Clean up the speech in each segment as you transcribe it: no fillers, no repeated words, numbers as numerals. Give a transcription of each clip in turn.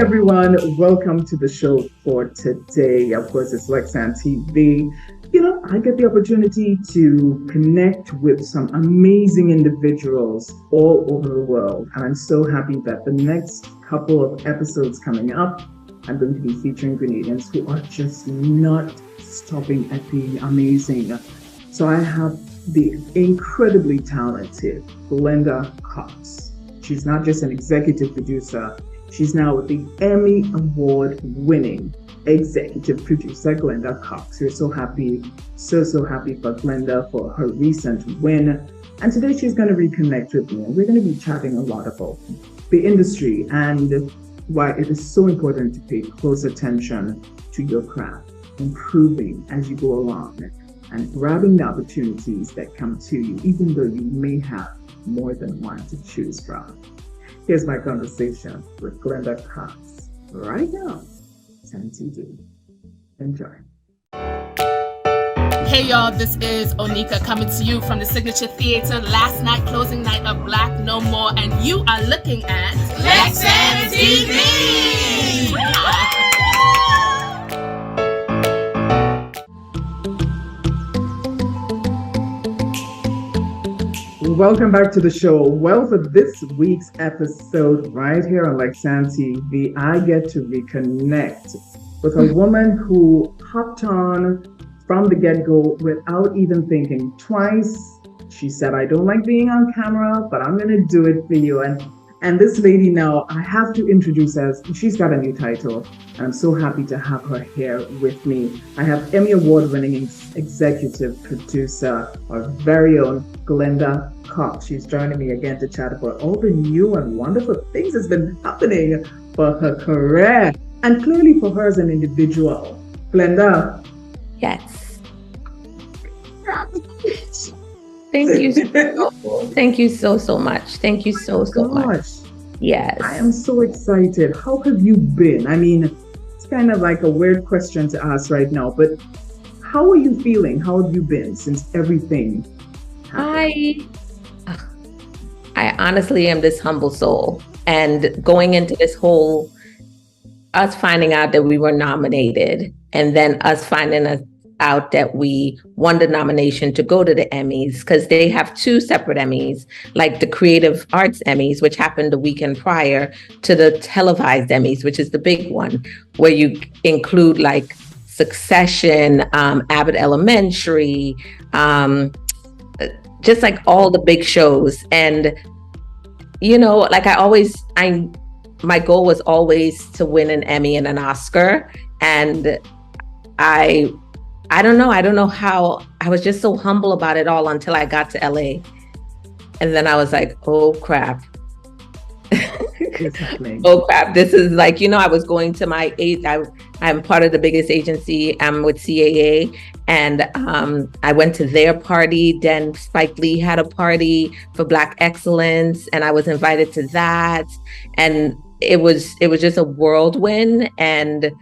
everyone, welcome to the show for today. Of course, it's Lexan TV. I get the opportunity to connect with some amazing individuals all over the world. And I'm so happy that the next couple of episodes coming up, I'm going to be featuring Grenadians who are just not stopping at being amazing. So I have the incredibly talented Glenda Cox. She's not just an executive producer, she's now the Emmy Award-winning executive producer, Glenda Cox. We're so happy for Glenda for her recent win. And today she's going to reconnect with me. And we're going to be chatting a lot about the industry and why it is so important to pay close attention to your craft, improving as you go along, and grabbing the opportunities that come to you, even though you may have more than one to choose from. Here's my conversation with Glenda Cox right now. TV. Enjoy. Hey y'all, this is Onika coming to you from the Signature Theater, last night, closing night of Black No More, and you are looking at Lexan TV! Welcome back to the show. Well, for this week's episode right here on Lexan TV, I get to reconnect with a woman who hopped on from the get-go without even thinking twice. She said, I don't like being on camera, but I'm going to do it for you. And this lady now, I have to introduce her. She's got a new title, and I'm so happy to have her here with me. I have Emmy Award-winning executive producer, our very own Glenda Cox. She's joining me again to chat about all the new and wonderful things that's been happening for her career, and clearly for her as an individual. Glenda. Yes. Thank you. Thank you so much. Thank you so much. Yes. I am so excited. How have you been? I mean, it's kind of like a weird question to ask right now, but how are you feeling? How have you been since everything happened? I honestly am this humble soul, and going into this whole, us finding out that we were nominated, and then us finding out that we won the nomination to go to the Emmys, because they have two separate Emmys, like the Creative Arts Emmys, which happened the weekend prior to the televised Emmys, which is the big one, where you include like Succession, Abbott Elementary, just like all the big shows. And, like my goal was always to win an Emmy and an Oscar. And I don't know how, I was just so humble about it all until I got to LA. And then I was like, oh crap. Oh crap. This is like, I was going to I'm part of the biggest agency. I'm with CAA. And I went to their party. Then Spike Lee had a party for Black Excellence, and I was invited to that. And it was just a whirlwind. And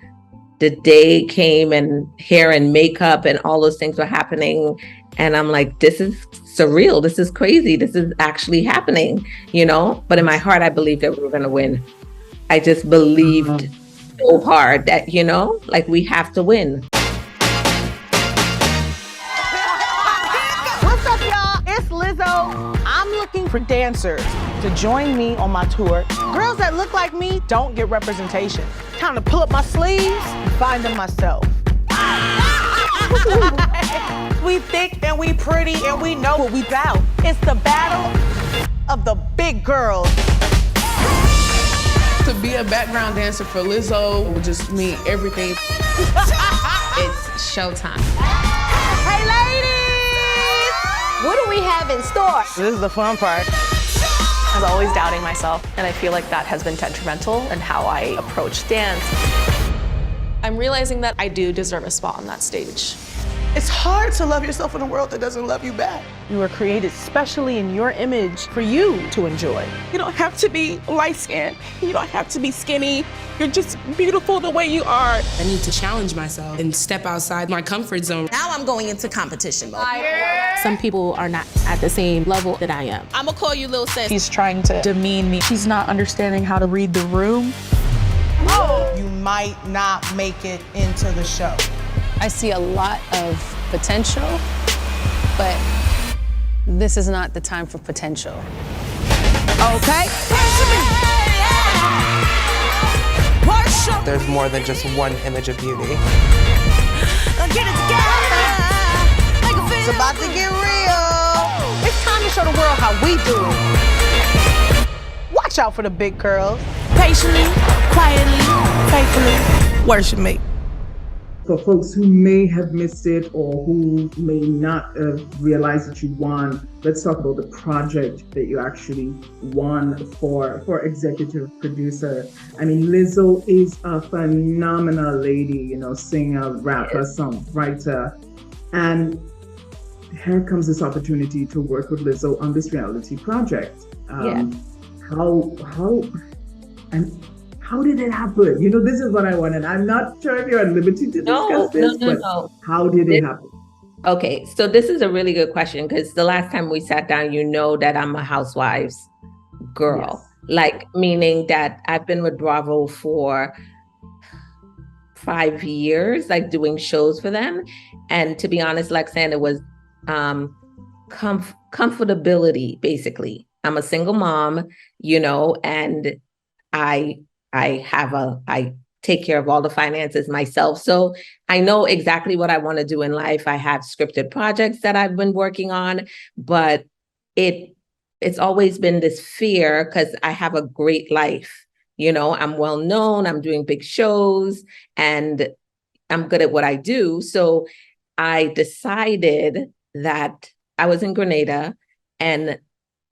the day came, and hair and makeup and all those things were happening. And I'm like, this is surreal. This is crazy. This is actually happening, But in my heart, I believed that we were going to win. I just believed so hard that, like we have to win. What's up, y'all? It's Lizzo. I'm looking for dancers to join me on my tour. Girls that look like me don't get representation. Time to pull up my sleeves and find them myself. We thick and we pretty and we know what we bout. It's the battle of the big girls. To be a background dancer for Lizzo would just mean everything. It's showtime. Hey, ladies! What do we have in store? This is the fun part. I was always doubting myself, and I feel like that has been detrimental in how I approach dance. I'm realizing that I do deserve a spot on that stage. It's hard to love yourself in a world that doesn't love you back. You were created specially in your image for you to enjoy. You don't have to be light-skinned. You don't have to be skinny. You're just beautiful the way you are. I need to challenge myself and step outside my comfort zone. Now I'm going into competition mode. Some people are not at the same level that I am. I'm gonna call you Lil Sis. He's trying to demean me. He's not understanding how to read the room. Oh might not make it into the show? I see a lot of potential, but this is not the time for potential. Okay. There's more than just one image of beauty. It's about to get real. It's time to show the world how we do it. Watch out for the big girls. Patiently, quietly, faithfully, worship me. For folks who may have missed it or who may not have realized that you won, let's talk about the project that you actually won for executive producer. I mean, Lizzo is a phenomenal lady, you know, singer, rapper, songwriter. And here comes this opportunity to work with Lizzo on this reality project. How did it happen? You know, this is what I wanted. I'm not sure if you're at liberty to discuss this, but how did it happen? Okay, so this is a really good question because the last time we sat down, you know that I'm a housewives girl. Yes. Like, meaning that I've been with Bravo for 5 years, like doing shows for them. And to be honest, Lexanne, it was comfortability, basically. I'm a single mom, you know, and I take care of all the finances myself. So I know exactly what I want to do in life. I have scripted projects that I've been working on, but it's always been this fear because I have a great life. You know, I'm well known, I'm doing big shows, and I'm good at what I do. So I decided that I was in Grenada and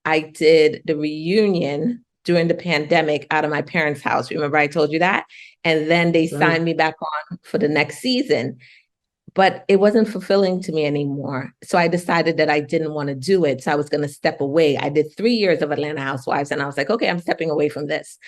I did the reunion during the pandemic out of my parents' house. Remember I told you that? And then they signed me back on for the next season. But it wasn't fulfilling to me anymore. So I decided that I didn't want to do it. So I was going to step away. I did 3 years of Atlanta Housewives and I was like, okay, I'm stepping away from this.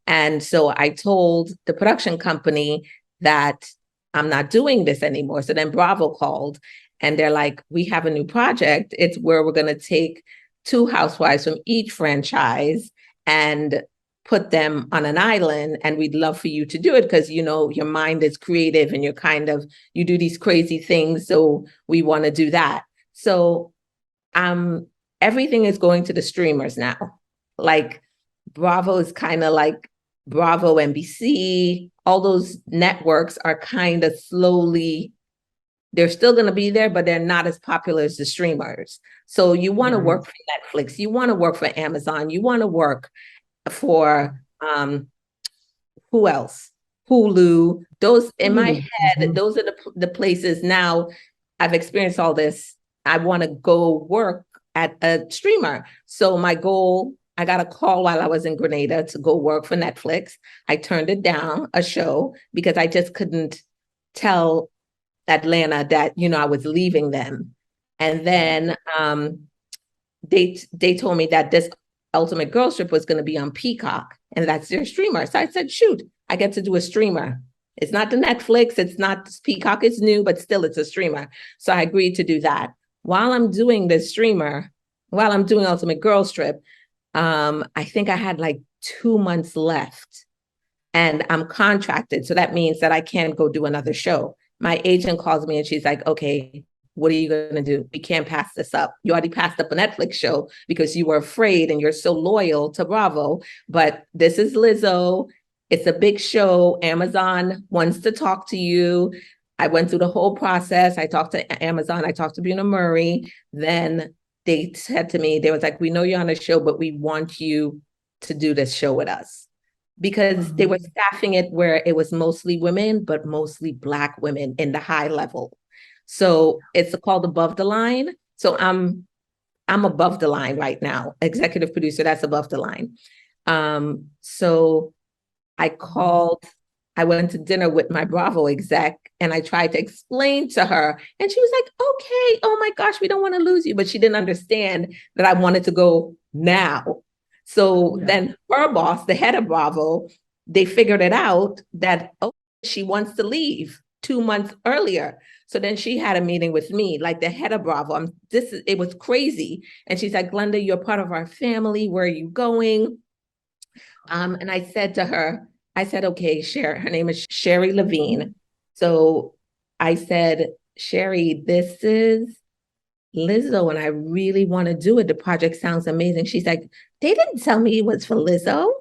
And so I told the production company that I'm not doing this anymore. So then Bravo called and they're like, we have a new project. It's where we're going to take 2 housewives from each franchise and put them on an island. And we'd love for you to do it because, you know, your mind is creative and you do these crazy things. So we want to do that. So everything is going to the streamers now. Like Bravo is kind of like Bravo, NBC, all those networks are kind of slowly, they're still going to be there, but they're not as popular as the streamers. So you want to work for Netflix, you want to work for Amazon, you want to work for who else? Hulu. Those in my head, those are the places now. I've experienced all this. I want to go work at a streamer. So my goal, I got a call while I was in Grenada to go work for Netflix. I turned it down, a show, because I just couldn't tell Atlanta that, you know, I was leaving them. And then they told me that this Ultimate Girls Trip was going to be on Peacock, and that's their streamer. So I said, shoot, I get to do a streamer. It's not the Netflix, it's not Peacock, it's new, but still it's a streamer. So I agreed to do that. While I'm doing this streamer, while I'm doing Ultimate Girls Trip, I think I had like 2 months left and I'm contracted. So that means that I can't go do another show. My agent calls me and she's like, okay, what are you going to do? We can't pass this up. You already passed up a Netflix show because you were afraid and you're so loyal to Bravo. But this is Lizzo. It's a big show. Amazon wants to talk to you. I went through the whole process. I talked to Amazon. I talked to Buna Murray. Then they said to me, they was like, we know you're on a show, but we want you to do this show with us. Because they were staffing it where it was mostly women, but mostly Black women in the high level. So it's called Above the Line. So I'm above the line right now. Executive producer, that's above the line. So I went to dinner with my Bravo exec and I tried to explain to her and she was like, okay, oh my gosh, we don't want to lose you. But she didn't understand that I wanted to go now. So then her boss, the head of Bravo, they figured it out that, oh, she wants to leave 2 months earlier. So then she had a meeting with me, like the head of Bravo. It was crazy. And she's like, Glenda, you're part of our family. Where are you going? And I said to her, I said, okay, her name is Sherry Levine. So I said, Sherry, this is Lizzo, and I really want to do it. The project sounds amazing. She's like, they didn't tell me it was for Lizzo.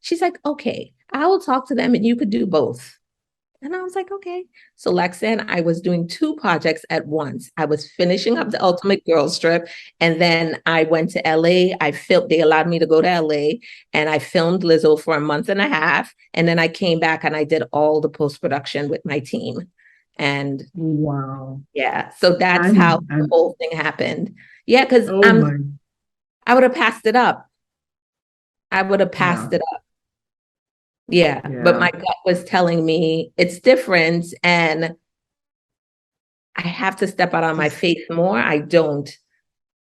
She's like, okay, I will talk to them and you could do both. And I was like, okay. So Lexan, I was doing 2 projects at once. I was finishing up the Ultimate Girls Trip, and then I went to LA. They allowed me to go to LA, and I filmed Lizzo for a month and a half. And then I came back and I did all the post-production with my team. And wow. Yeah, so that's how the whole thing happened. Yeah, because I would have passed it up. I would have passed it up. Yeah, but my gut was telling me it's different and I have to step out on my faith more. I don't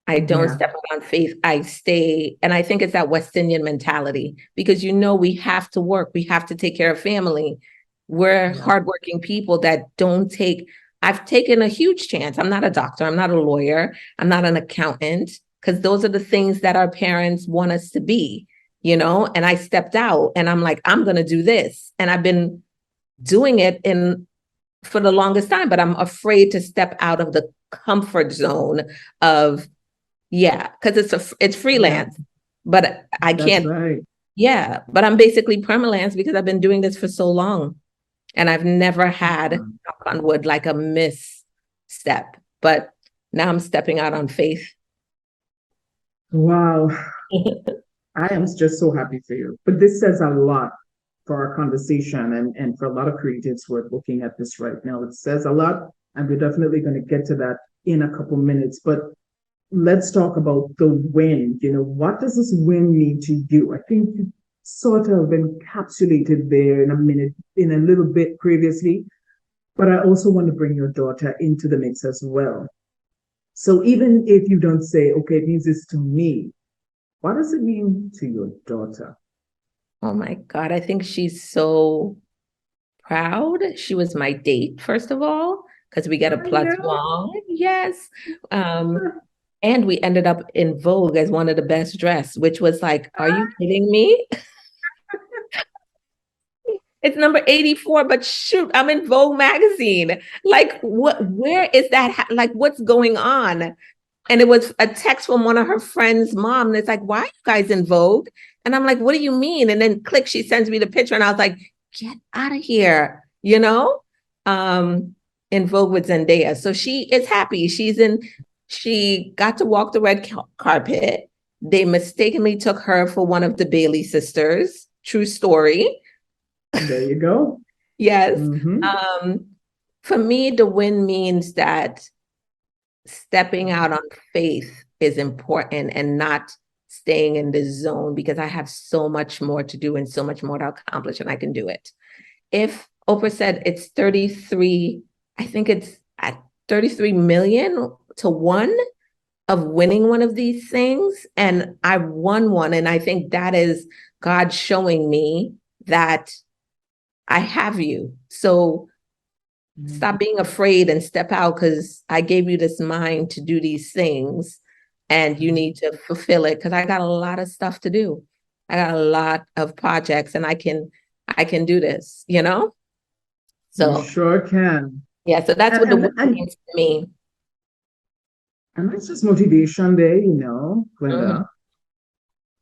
step out on faith. I stay, and I think it's that West Indian mentality because we have to work. We have to take care of family. We're hardworking people that don't take. I've taken a huge chance. I'm not a doctor. I'm not a lawyer. I'm not an accountant because those are the things that our parents want us to be. And I stepped out and I'm like, I'm going to do this. And I've been doing it for the longest time, but I'm afraid to step out of the comfort zone of, because it's freelance, but I can't. Right. Yeah, but I'm basically permalance because I've been doing this for so long and I've never had, knock on wood, like a misstep, but now I'm stepping out on faith. Wow. I am just so happy for you. But this says a lot for our conversation and for a lot of creatives who are looking at this right now. It says a lot, and we're definitely going to get to that in a couple minutes. But let's talk about the win. What does this win mean to you? I think you sort of encapsulated there in a little bit previously, but I also want to bring your daughter into the mix as well. So even if you don't say, okay, it means this to me, what does it mean to your daughter? Oh my God, I think she's so proud. She was my date, first of all, because we get a +1. Yes. And we ended up in Vogue as one of the best dressed, which was like, are you kidding me? It's number 84, but shoot, I'm in Vogue magazine. Like, where is that? Like, what's going on? And it was a text from one of her friends' mom. And it's like, why are you guys in Vogue? And I'm like, what do you mean? And then she sends me the picture. And I was like, get out of here, in Vogue with Zendaya. So she is happy. She got to walk the red carpet. They mistakenly took her for one of the Bailey sisters. True story. There you go. Yes. Mm-hmm. For me, the win means that stepping out on faith is important and not staying in the zone because I have so much more to do and so much more to accomplish and I can do it. If Oprah said it's 33, I think it's at 33 million to 1 of winning one of these things. And I won one. And I think that is God showing me that I have you. So stop being afraid and step out because I gave you this mind to do these things and you need to fulfill it because I got a lot of stuff to do. I got a lot of projects and I can do this, So you sure can. Yeah, so that's what the win means to me. And that's just motivation there, Glenda. Mm-hmm.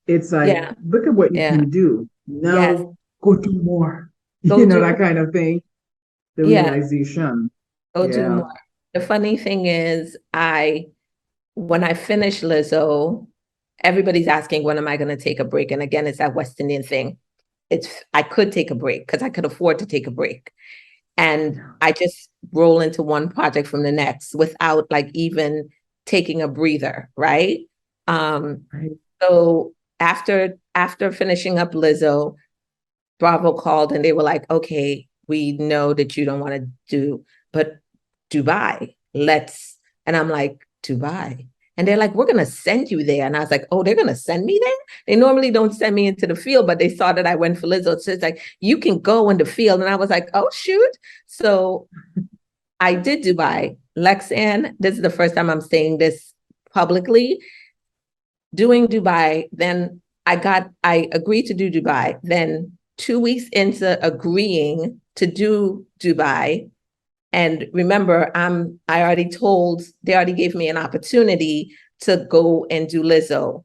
It's like, look at what you can do. Now go do more. That kind of thing. The realization. Go do more. The funny thing is, when I finish Lizzo, everybody's asking, when am I going to take a break? And again, it's that West Indian thing. I could take a break because I could afford to take a break. And I just roll into one project from the next without like even taking a breather, right? So after finishing up Lizzo, Bravo called and they were like, okay, we know that you don't want to do, but Dubai, and I'm like, Dubai. And they're like, we're going to send you there. And I was like, oh, they're going to send me there? They normally don't send me into the field, but they saw that I went for Lizzo. So it's like, you can go in the field. And I was like, oh, shoot. So I did Dubai. Lexan, this is the first time I'm saying this publicly. Doing Dubai, then I agreed to do Dubai. Then 2 weeks into agreeing to do Dubai, and remember, they already gave me an opportunity to go and do Lizzo.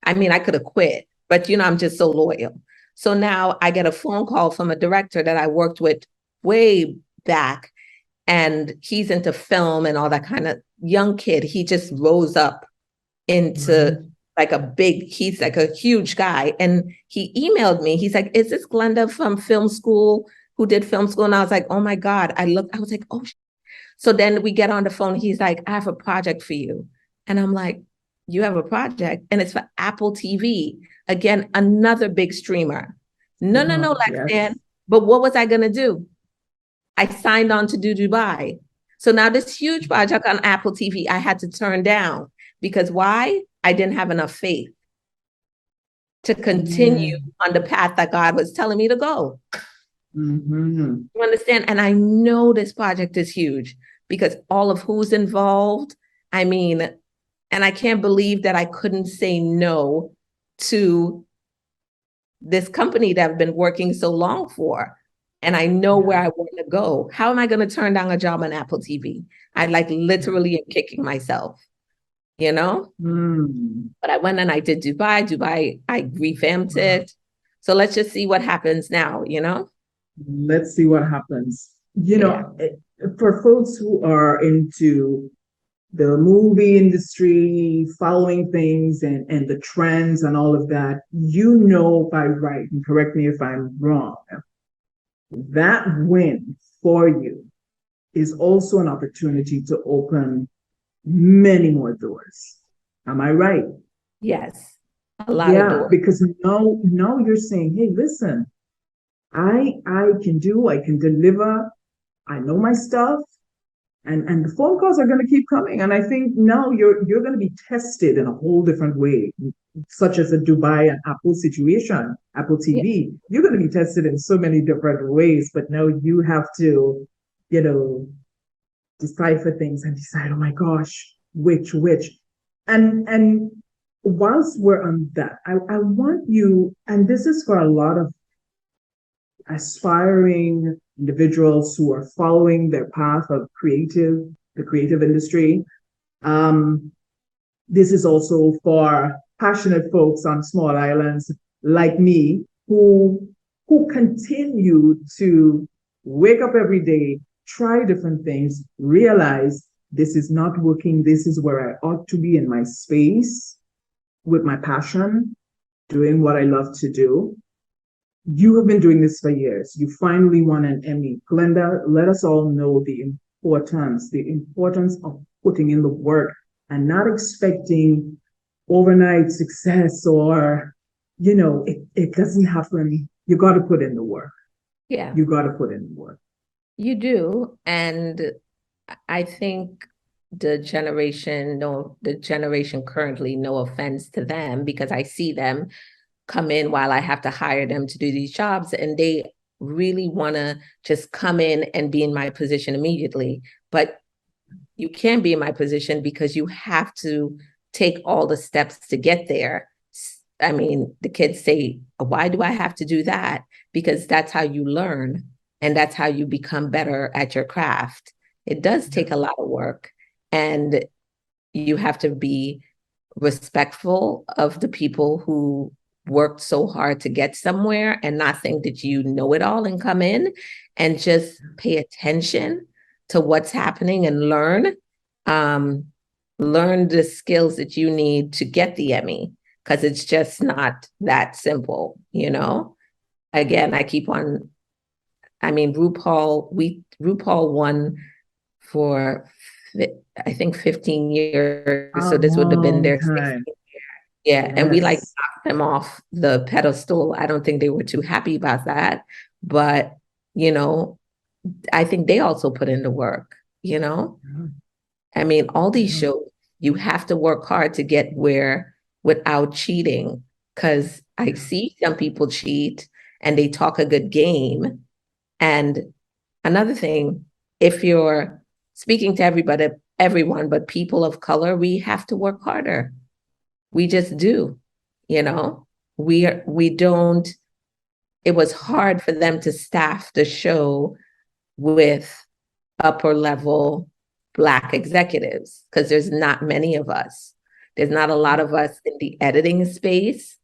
I mean, I could have quit, but I'm just so loyal. So now I get a phone call from a director that I worked with way back, and he's into film and all that kind of young kid. He just rose up into he's like a huge guy. And he emailed me. He's like, is this Glenda from film school who did film school? And I was like, oh my God. I was like, oh. So then we get on the phone. He's like, I have a project for you. And I'm like, you have a project? And it's for Apple TV. Again, another big streamer. No, Lexan. Yes. But what was I going to do? I signed on to do Dubai. So now this huge project on Apple TV, I had to turn down. Because why? I didn't have enough faith to continue on the path that God was telling me to go. Mm-hmm. You understand? And I know this project is huge because all of who's involved, I mean, and I can't believe that I couldn't say no to this company that I've been working so long for. And I know where I want to go. How am I going to turn down a job on Apple TV? I literally am kicking myself. But I went and I did Dubai, I revamped it. So let's just see what happens now, Let's see what happens. For folks who are into the movie industry, following things and the trends and all of that, by right, and correct me if I'm wrong, that win for you is also an opportunity to open many more doors. Am I right? Yes. A lot of doors. Because now you're saying, hey, listen, I can deliver, I know my stuff, and the phone calls are going to keep coming. And I think now you're going to be tested in a whole different way, such as the Dubai and Apple situation, Apple TV. Yeah. You're going to be tested in so many different ways, but now you have to, decipher things and decide, oh my gosh, which. And whilst we're on that, I want you, and this is for a lot of aspiring individuals who are following their path of the creative industry. This is also for passionate folks on small islands like me who continue to wake up every day, try different things, realize this is not working. This is where I ought to be in my space with my passion, doing what I love to do. You have been doing this for years. You finally won an Emmy. Glenda, let us all know the importance of putting in the work and not expecting overnight success or, it doesn't happen. You got to put in the work. Yeah. You got to put in the work. You do. And I think the generation currently, no offense to them, because I see them come in while I have to hire them to do these jobs, and they really want to just come in and be in my position immediately. But you can't be in my position because you have to take all the steps to get there. I mean, the kids say, why do I have to do that? Because that's how you learn. And that's how you become better at your craft. It does take a lot of work, and you have to be respectful of the people who worked so hard to get somewhere and not think that you know it all and come in, and just pay attention to what's happening and learn the skills that you need to get the Emmy, because it's just not that simple, Again, RuPaul won for, I think, 15 years. So this would have been their 16th year. Yeah. Yes. And we knocked them off the pedestal. I don't think they were too happy about that. But, I think they also put in the work, I mean, all these shows, you have to work hard to get where without cheating, because I see some people cheat and they talk a good game. And another thing, if you're speaking to everyone, but people of color, we have to work harder. We just do, we don't it was hard for them to staff the show with upper level Black executives because there's not many of us. There's not a lot of us in the editing space.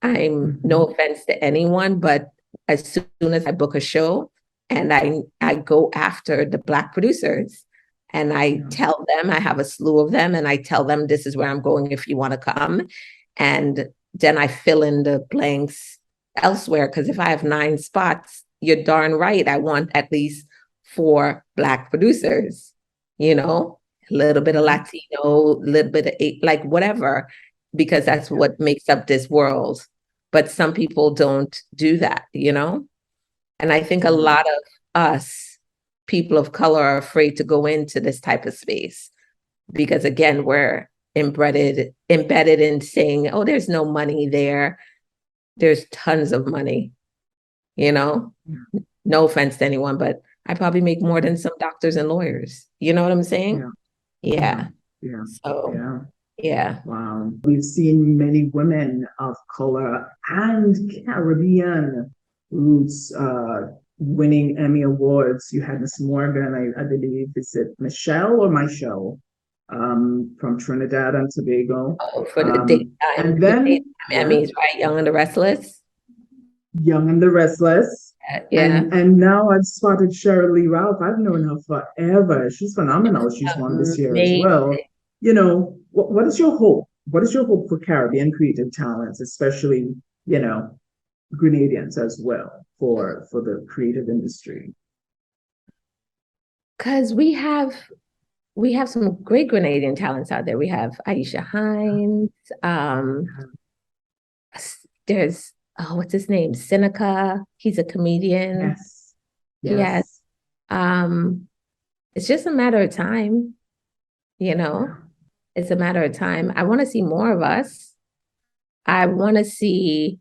I'm no offense to anyone, but as soon as I book a show and I go after the Black producers and I tell them, I have a slew of them, and I tell them this is where I'm going if you want to come. And then I fill in the blanks elsewhere, because if I have 9 spots, you're darn right I want at least 4 Black producers, a little bit of Latino, a little bit of like whatever, because that's what makes up this world. But some people don't do that, And I think a lot of us, people of color, are afraid to go into this type of space because, again, we're embedded in saying, oh, there's no money there. There's tons of money, No offense to anyone, but I probably make more than some doctors and lawyers. You know what I'm saying? Yeah. So, yeah. Wow. We've seen many women of color and Caribbean roots winning Emmy Awards. You had Miss Morgan, I believe, is it Michelle or Michelle? From Trinidad and Tobago. Oh, for the daytime. And then the Emmys, right? Young and the Restless. Young and the Restless. Yeah. And now I've spotted Cheryl Lee Ralph. I've known her forever. She's phenomenal. She's won this year as well. What is your hope? What is your hope for Caribbean creative talents, especially, Grenadians as well, for the creative industry? Because we have some great Grenadian talents out there. We have Aisha Hines. There's what's his name? Seneca. He's a comedian. Yes. It's just a matter of time, It's a matter of time. I want to see more of us. I want to see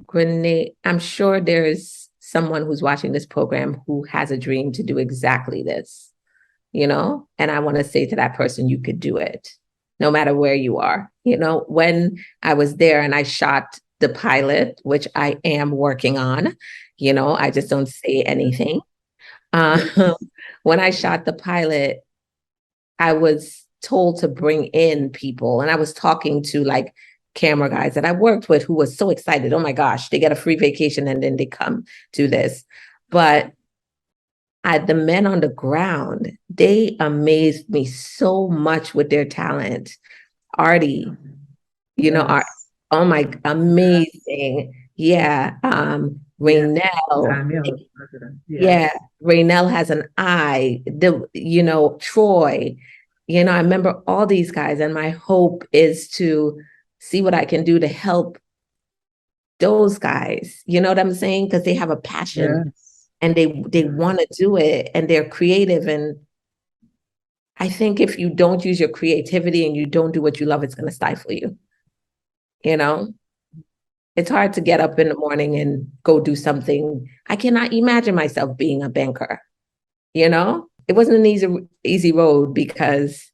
Grenade. I'm sure there's someone who's watching this program who has a dream to do exactly this, And I want to say to that person, you could do it no matter where you are. When I was there and I shot the pilot, which I am working on, I just don't say anything. When I shot the pilot, I was told to bring in people, and I was talking to like camera guys that I worked with who was so excited. Oh my gosh, they get a free vacation and then they come to this. But the men on the ground, they amazed me so much with their talent. Artie, oh my, amazing. Yeah. Raynell. Yeah. Raynell has an eye. Troy. I remember all these guys, and my hope is to see what I can do to help those guys. You know what I'm saying? Because they have a passion and they want to do it, and they're creative. And I think if you don't use your creativity and you don't do what you love, it's going to stifle you. It's hard to get up in the morning and go do something. I cannot imagine myself being a banker. It wasn't an easy road because,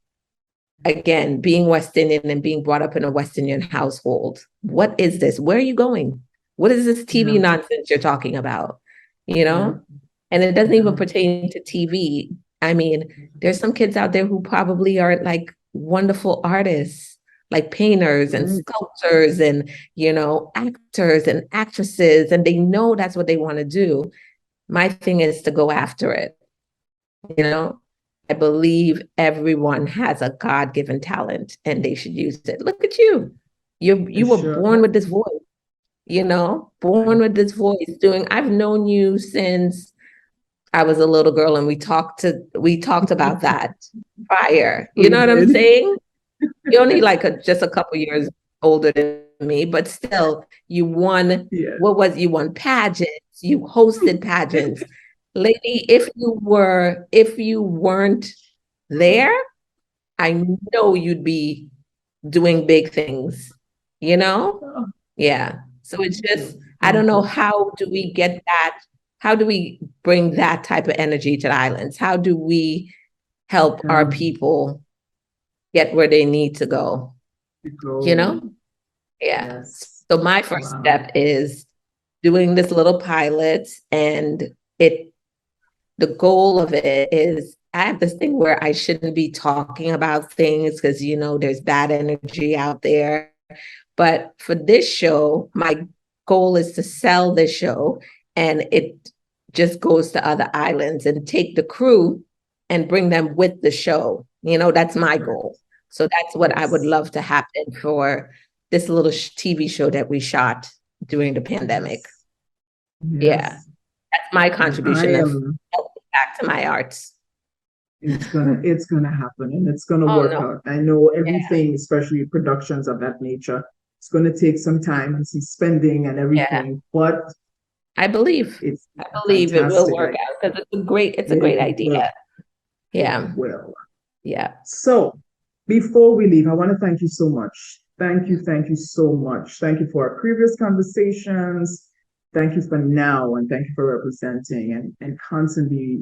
again, being West Indian and being brought up in a West Indian household. What is this? Where are you going? What is this TV nonsense you're talking about? And it doesn't even pertain to TV. I mean, there's some kids out there who probably are like wonderful artists, like painters and sculptors and, actors and actresses, and they know that's what they want to do. My thing is to go after it. I believe everyone has a God-given talent and they should use it. Look at you. You were born with this voice, born with this voice I've known you since I was a little girl, and we talked about that prior. You know what I'm saying? You're only just a couple years older than me, but still you won. You won pageants, you hosted pageants. Lady, if you weren't there, I know you'd be doing big things, Yeah. So it's just, I don't know, how do we get that? How do we bring that type of energy to the islands? How do we help our people get where they need to go? Yeah. Yes. So my first step is doing this little pilot, and the goal of it is, I have this thing where I shouldn't be talking about things because, there's bad energy out there. But for this show, my goal is to sell this show, and it just goes to other islands and take the crew and bring them with the show. That's my goal. So that's what I would love to happen for this little TV show that we shot during the pandemic. Yes. Yeah, that's my contribution back to my arts. It's gonna happen, and it's gonna work out. I know everything, especially productions of that nature, it's gonna take some time and some spending and everything, but I believe it will work out because it's a great idea. Yeah. Well. Yeah. So before we leave, I want to thank you so much. Thank you so much. Thank you for our previous conversations. Thank you for now, and thank you for representing and constantly,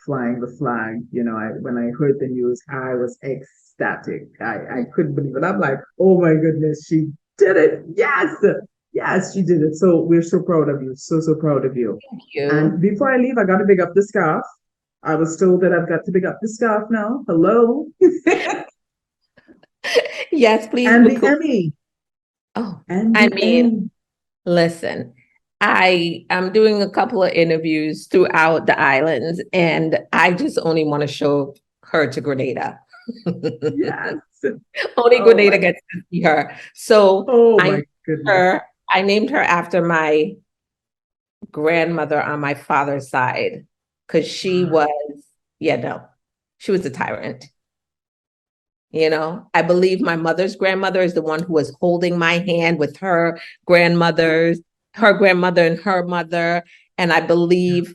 flying the flag. When I heard the news, I was ecstatic. I couldn't believe it. I'm like, oh my goodness, she did it. Yes, she did it. So we're so proud of you. So proud of you. Thank you. And before I leave, I got to big up the scarf. I was told that I've got to big up the scarf now. Hello. Yes, please. And the Emmy. Oh, Emmy. Listen, I am doing a couple of interviews throughout the islands, and I just only want to show her to Grenada. Yes. Only Grenada gets to see her. So I named her after my grandmother on my father's side, because she was, she was a tyrant. I believe my mother's grandmother is the one who was holding my hand with her grandmother and her mother. And I believe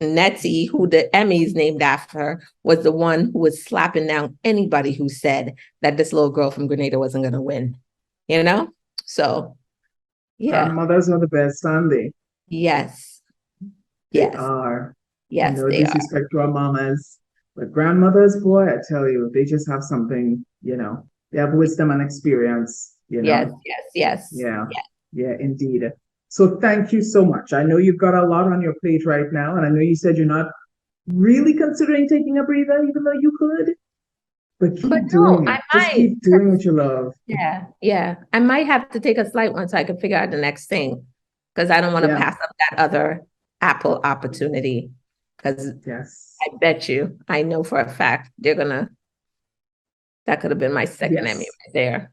Nettie, who the Emmy's named after, was the one who was slapping down anybody who said that this little girl from Grenada wasn't going to win. So, yeah. Mothers are the best, aren't they? Yes. They are. Yes, no they disrespect to our mamas. But grandmothers, boy, I tell you, they just have something, they have wisdom and experience, Yes. Yeah, indeed. So thank you so much. I know you've got a lot on your plate right now, and I know you said you're not really considering taking a breather, even though you could. But keep doing it. Just keep doing what you love. Yeah. I might have to take a slight one so I can figure out the next thing, because I don't want to pass up that other Apple opportunity. Because I bet you, I know for a fact, that could have been my second Emmy right there.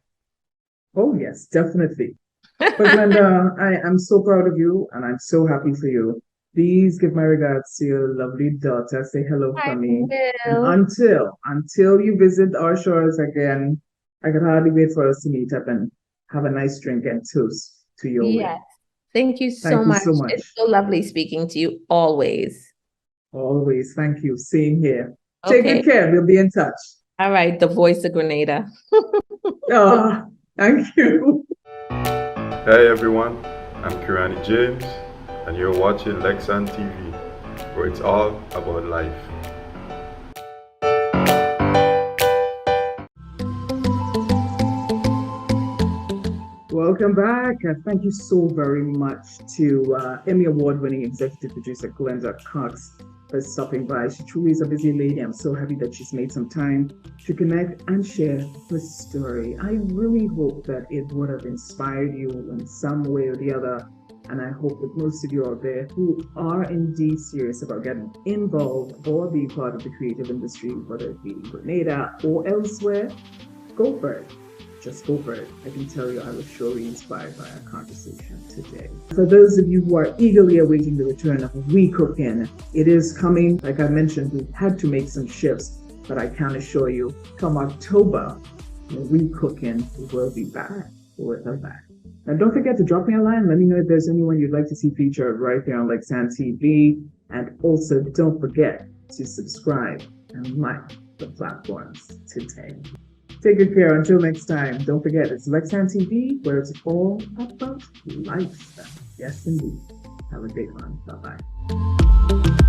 Oh, yes, definitely. But Glenda, I'm so proud of you, and I'm so happy for you. Please give my regards to your lovely daughter. Say hello for me. And until you visit our shores again, I can hardly wait for us to meet up and have a nice drink and toast to your win. Thank you so much. It's so lovely speaking to you always. Always. Thank you. Same here. Take good care. We'll be in touch. All right. The voice of Grenada. Oh, thank you. Hey everyone, I'm Kirani James, and you're watching Lexan TV, where it's all about life. Welcome back. Thank you so very much to Emmy Award-winning executive producer Glenda Cox for stopping by. She truly is a busy lady. I'm so happy that she's made some time to connect and share her story. I really hope that it would have inspired you in some way or the other. And I hope that most of you out there who are indeed serious about getting involved or being part of the creative industry, whether it be in Grenada or elsewhere, go for it. Just go for it. I can tell you I was surely inspired by our conversation today. For those of you who are eagerly awaiting the return of We Cookin', it is coming. Like I mentioned, we had to make some shifts, but I can assure you, come October, We Cookin' will be back. With her back. And don't forget to drop me a line. Let me know if there's anyone you'd like to see featured right there on Lexan TV. And also don't forget to subscribe and like the platforms today. Take good care. Until next time, don't forget, it's Lexan TV, where it's all about lifestyle. Yes, indeed. Have a great one. Bye-bye.